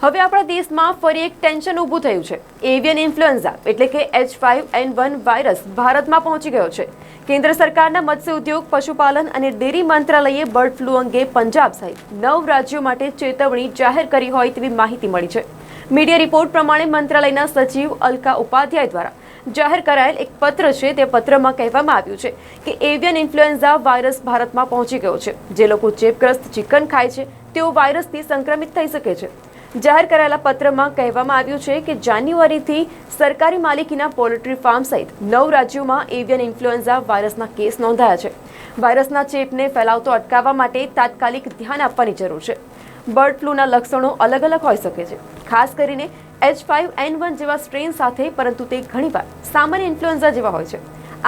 હવે આપણા દેશમાં ફરી એક ટેન્શન ઊભું થયું છે। એવિયન ઇન્ફ્લુએન્ઝા એટલે કે H5N1 વાયરસ ભારતમાં પહોંચી ગયો છે। કેન્દ્ર સરકારના મત્સ્ય ઉદ્યોગ, પશુપાલન અને ડેરી મંત્રાલયે બર્ડ ફ્લૂ અંગે પંજાબ સહિત 9 રાજ્યો માટે ચેતવણી જાહેર કરી હોય તેવી માહિતી મળી છે। મીડિયા રિપોર્ટ પ્રમાણે મંત્રાલયના સચિવ અલકા ઉપાધ્યાય દ્વારા જાહેર કરાયેલ એક પત્ર છે। તે પત્રમાં કહેવામાં આવ્યું છે કે એવિયન ઇન્ફ્લુએન્ઝા વાયરસ ભારતમાં પહોંચી ગયો છે। જે લોકો ચેપગ્રસ્ત ચિકન ખાય છે તેઓ વાયરસથી સંક્રમિત થઈ શકે છે। જાહેર કરાયેલા પત્રમાં કહેવામાં આવ્યું છે કે જાન્યુઆરીથી સરકારી માલિકીના પોલ્ટ્રી ફાર્મ સહિત 9 રાજ્યોમાં એવિયન ઇન્ફ્લુએન્ઝા વાયરસના કેસ નોંધાયા છે। વાયરસના ચેપને ફેલાવતો અટકાવવા માટે તાત્કાલિક ધ્યાન આપવાની જરૂર છે। બર્ડ ફ્લૂના લક્ષણો અલગ અલગ હોઈ શકે છે, ખાસ કરીને H5N1 જેવા સ્ટ્રેન સાથે, પરંતુ તે ઘણીવાર સામાન્ય ઇન્ફ્લુએન્ઝા જેવા હોય છે।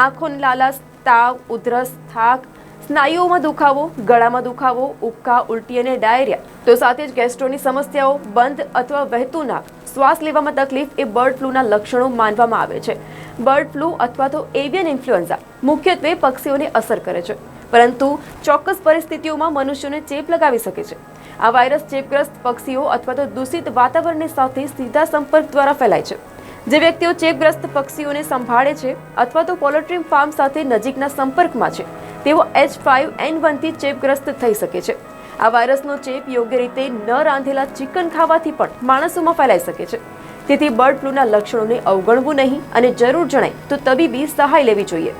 આંખોની લાલાશ, તાવ, ઉધરસ, થાક, સ્નાયુઓમાં દુખાવો, ગળામાં દુખાવો, ઉબકા, ઉલટી અને ડાયરિયા, તો સાથે જ ગેસ્ટ્રોની સમસ્યાઓ, બંધ અથવા વહેતું નાક, શ્વાસ લેવામાં તકલીફ એ બર્ડ ફ્લૂના લક્ષણો માનવામાં આવે છે। બર્ડ ફ્લૂ અથવા તો એવિયન ઇન્ફ્લુએન્ઝા મુખ્યત્વે પક્ષીઓને અસર કરે છે, પરંતુ ચોક્કસ પરિસ્થિતિઓમાં મનુષ્યોને ચેપ લગાવી શકે છે। આ વાયરસ ચેપગ્રસ્ત પક્ષીઓ અથવા તો દૂષિત વાતાવરણની સાથે સીધા સંપર્ક દ્વારા ફેલાય છે। જે વ્યક્તિઓ ચેપગ્રસ્ત પક્ષીઓને સંભાળે છે અથવા તો પોલ્ટ્રી ફાર્મ સાથે નજીકના સંપર્કમાં છે, તેઓ H5N1 થી ચેપગ્રસ્ત થઈ શકે છે। આ વાયરસનો ચેપ યોગ્ય રીતે ન રાંધેલા ચિકન ખાવાથી પણ માણસોમાં ફેલાઈ શકે છે। તેથી બર્ડ ફ્લૂના લક્ષણોને અવગણવું નહીં અને જરૂર જણાય તો તબીબી સહાય લેવી જોઈએ।